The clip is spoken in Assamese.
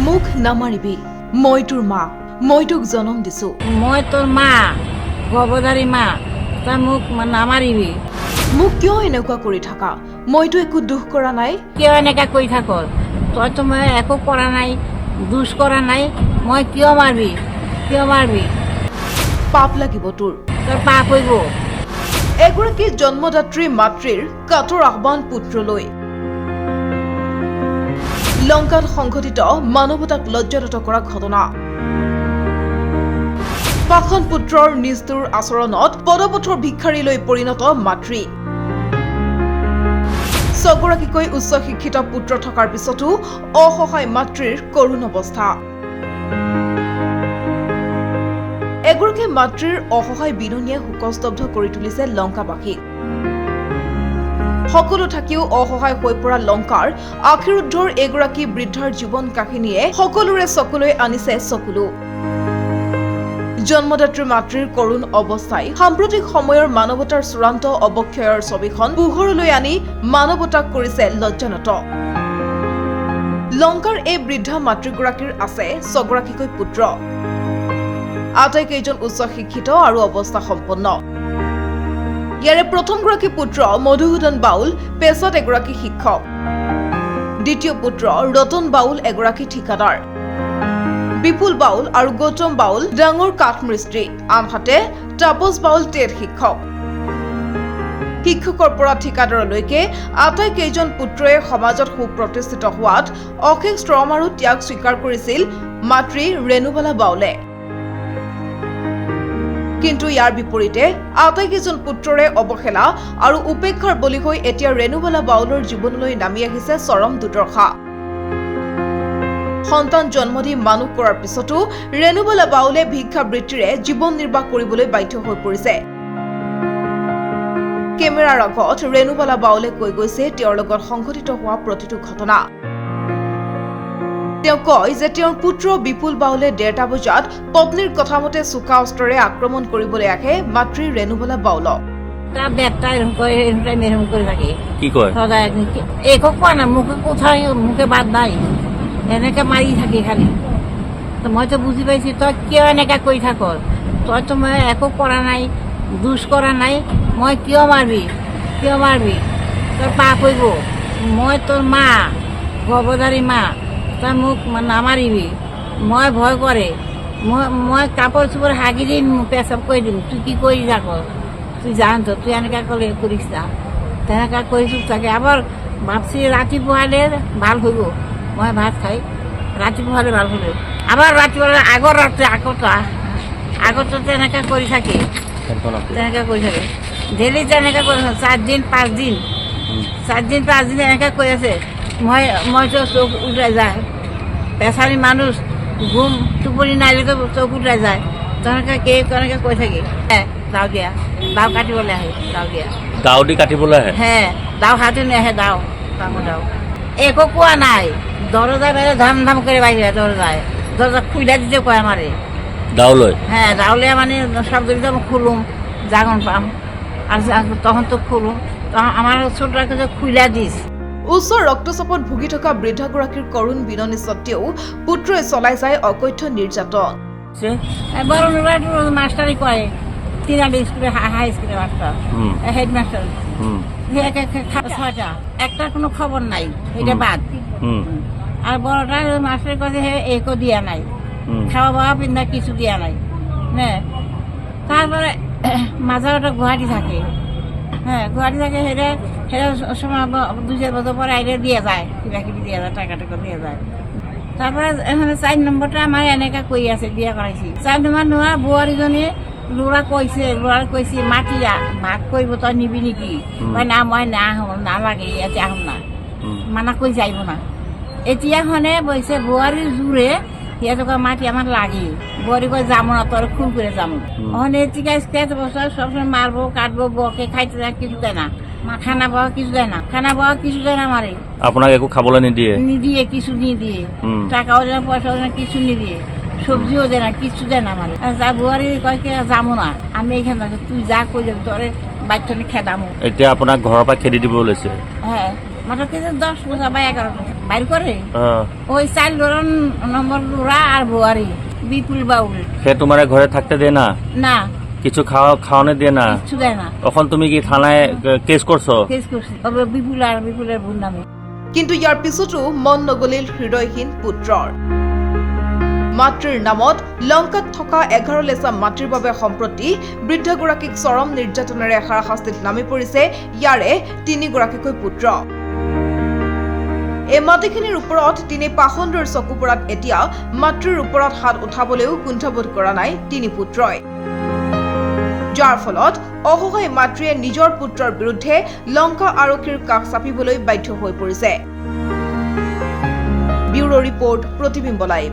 মুখ নামাৰিবি মই তোৰ মা মই তোক জনম দিছো মই তোৰ মা গৰ্ভধাৰী মা তই মোক নামাৰিবি মোক কিয় এনেকুৱা কৰি থাকা মইতো একো দুখ কৰা নাই কিয় এনেকা কৰি থাক তইতো মই একো কৰা নাই দুখ কৰা নাই মই কিয় মাৰবি পাপ লাগিব তোৰ তোৰ পাপ হইব এগৰাকী জন্মদাত্ৰী মাতৃৰ কাতৰ আহ্বান পুত্ৰলৈ লংকাত সংঘটিত মানৱতাক লজ্জানত কৰা ঘটনা পাখন পুত্ৰৰ নিষ্ঠুৰ আচৰণত পদপথৰ ভিক্ষাৰীলৈ পৰিণত মাতৃ ছগৰাকীকৈ উচ্চ শিক্ষিত পুত্ৰ থকাৰ পিছতো অসহায় মাতৃৰ কৰুণ অৱস্থা এগৰাকী মাতৃৰ অসহায় বিননীয়ে শোকস্তব্ধ কৰি তুলিছে লংকাবাসীক সকলো থাকিও অসহায় হৈ পৰা লংকাৰ আখিৰুদ্ধৰ এগৰাকী বৃদ্ধাৰ জীৱন কাহিনীয়ে সকলোৰে চকুলৈ আনিছে চকুলো জন্মদাত্ৰী মাতৃৰ কৰুণ অৱস্থাই সাম্প্ৰতিক সময়ৰ মানৱতাৰ চূড়ান্ত অৱক্ষয়ৰ ছবিখন পোহৰলৈ আনি মানৱতাক কৰিছে লজ্জানত লংকাৰ এই বৃদ্ধা মাতৃগৰাকীৰ আছে ছগৰাকীকৈ পুত্ৰ আটাইকেইজন উচ্চ শিক্ষিত আৰু অৱস্থা সম্পন্ন ইয়াৰে প্ৰথমগৰাকী পুত্ৰ মধুসূদন বাউল পেছাত এগৰাকী শিক্ষক দ্বিতীয় পুত্ৰ ৰতন বাউল এগৰাকী ঠিকাদাৰ বিপুল বাউল আৰু গৌতম বাউল ডাঙৰ কাঠমিস্ত্ৰী আনহাতে তাপস বাউল টেট শিক্ষক শিক্ষকৰ পৰা ঠিকাদাৰলৈকে আটাইকেইজন পুত্ৰই সমাজত সুপ্ৰতিষ্ঠিত হোৱাত অশেষ শ্ৰম আৰু ত্যাগ স্বীকাৰ কৰিছিল মাতৃ ৰেণুবালা বাউলে কিন্তু ইয়াৰ বিপৰীতে আটাইকেইজন পুত্ৰৰে অৱহেলা আৰু উপেক্ষাৰ বলি হৈ এতিয়া ৰেণুবালা বাউলৰ জীৱনলৈ নামি আহিছে চৰম দুৰ্দশা সন্তান জন্ম দি মানুহ কৰাৰ পিছতো ৰেণুবালা বাউলে ভিক্ষাবৃত্তিৰে জীৱন নিৰ্বাহ কৰিবলৈ বাধ্য হৈ পৰিছে কেমেৰাৰ আগত ৰেণুবালা বাউলে কৈ গৈছে তেওঁৰ লগত সংঘটিত হোৱা প্ৰতিটো ঘটনা তেওঁ কয় যে তেওঁৰ পুত্ৰ বিপুল বাউলে 1:30 বজাত পত্নীৰ কথামতে চোকা অস্ত্ৰৰে আক্ৰমণ কৰিবলৈ আহে মাতৃ ৰেণুবালা বাউলক তাৰ বেটাই মেহৰম কৰি থাকে কি কয় সদায় একো কোৱা নাই মুখে বাদ নাই এনেকে মাৰি থাকি খালি মইতো বুজি পাইছো তই কিয় এনেকা কৰি থাক তইতো মই একো কৰা নাই দুখ কৰা নাই মই কিয় মাৰবি তোৰ পাপ হইব মই তোৰ মা গৰ্ভধাৰী মা তই মোক নামাৰিবি মই ভয় কৰে মই কাপোৰ চোপোৰ হাগি দিম পেচাব কৰি দিম তুই কি কৰি থাক তুই জানতো তুই এনেকা কৰিছ না তেনেকা কৰিছো তাকে আবাৰ ভাবছি ৰাতিপুৱালে ভাল হইব মই ভাত খাই ৰাতিপুৱালে ভাল হইব আবাৰ ৰাতিপুৱা আগৰ ৰাতি আগতে তেনেকা কৰি থাকে ডেইলি তেনেকা কৰি 4 দিন 5 দিন এনেকা কৰি আছে মইতো চোখ উঠাই যায় পেছাৰী মানুহ ঘুম টোপনি নাইলেতো চোখ উঠাই যায় তেনেকে কেনেকে কৈ থাকি দাও দিয়া দাও কাটিবলৈ আহে দাও দি কাটিবলৈ আহে হে দাও হাতে নাহে দাও একো কোৱা নাই দরজা বেড়ে ধাম করে বাইরে দরজা খুলে দিতে কয় আমারে দাওলৈ হ্যাঁ দাওলে মানে শব্দ দিতে খুলুম জাগন পাম আর তখন তো খুলুম তখন আমার ছোটটাকে খুলে দিস উচ্চ ৰক্তচাপত ভুগি থকা বৃদ্ধাগৰাকীৰ কৰুণ বিননি সত্ত্বেও পুত্ৰই চলাই যায় অকথ্য নিৰ্যাতন বড় মাস্টারি কয় তিনালি স্কুলে হাই স্কুলে মাস্টার হেডমাস্টার ছয়টা একটা কোনো খবর নাই এটা বাদ আর বড়টা মাস্টার কাছে একো দিয়া নাই খাওয়া বাওয়া পিন্ধা কিছু দিয়া নাই হ্যাঁ তারপরে মাঝাটা গুয়াহাটি থাকে হ্যাঁ গুয়াহাটি থাকে সেটা সময় 2-4 বছর পরে আইডিয়া দিয়ে যায় কিবা দিয়ে যায় টাকা দিয়ে যায় তারপরে এখানে 4 নম্বরটা আমার এনেকা কই আছে বিয়া করাইছি 4 নম্বর নোয়া বুয়ারিজনী ল'ৰা কৈছে মাতিয়া ভাগ কৰিব তই নিবি নেকি না মই নালাগে ইয়াতে আহোম না মানা কৈ যাইব না এতিয়াখনে বৈছে বোৱাৰীৰ জোৰে সিহঁতক মাটি আমাৰ লাগে বোৱাৰী কৈ যাম না তোর খুন করে যাম অহনে এতিকা 7 বছর সবসময় মারবো কাটবো বকে খাইতে যায় কিছু দেয় না খানা পাওয়া কিছু দেয় না মারে আপনাকে একো খাবলৈ নিদিয়ে কিছু নিদিয়ে টাকাও দেয় না পয়সাও দেয় না কিছু নিদিয়ে সবজিও দেয় না কিছু দেয় না মানে যা বুয়ারি কয় যাবো না আমি এইখানে থাকি তুই যা কৈ যাবি তোরে বাচ্চানে খেদামো এতিয়া আপোনাক ঘৰৰ পৰা খেদি দিব লৈছে হ্যাঁ মাত্ৰ 10 বছৰ বা 11 বাইর করে হ্যাঁ ওই 4 নম্বর লুরা আর বোয়ারি বিপুল বাউল সে তোমার ঘরে থাকতে দেয় না না কিছু খাওয়ানো দিয়ে না কিছু দেয় না তখন তুমি কি থানায় কেস করছো কেস করছি বিপুলের বোন নামে কিন্তু ইয়াৰ পিছতো মন নগলিল হৃদয়হীন পুত্ৰৰ মাতৃৰ নামত লংকাত থকা 11 লেচা মাতৃৰ বাবে সম্প্ৰতি বৃদ্ধগৰাকীক চৰম নিৰ্যাতনেৰে হাৰাশাস্তিত নামি পৰিছে ইয়াৰে 3 গৰাকীকৈ পুত্ৰ এই মাটিখিনিৰ ওপৰত তিনি পাখণ্ডৰ চকুপৰাত এতিয়া মাতৃৰ ওপৰত হাত উঠাবলৈও কুণ্ঠাবোধ কৰা নাই 3 পুত্ৰই যাৰ ফলত অসহায় মাতৃয়ে নিজৰ পুত্ৰৰ বিৰুদ্ধে লংকা আৰক্ষীৰ কাষ চাপিবলৈ বাধ্য হৈ পৰিছে ব্যুৰো ৰিপৰ্ট প্ৰতিবিম্ব লাইভ।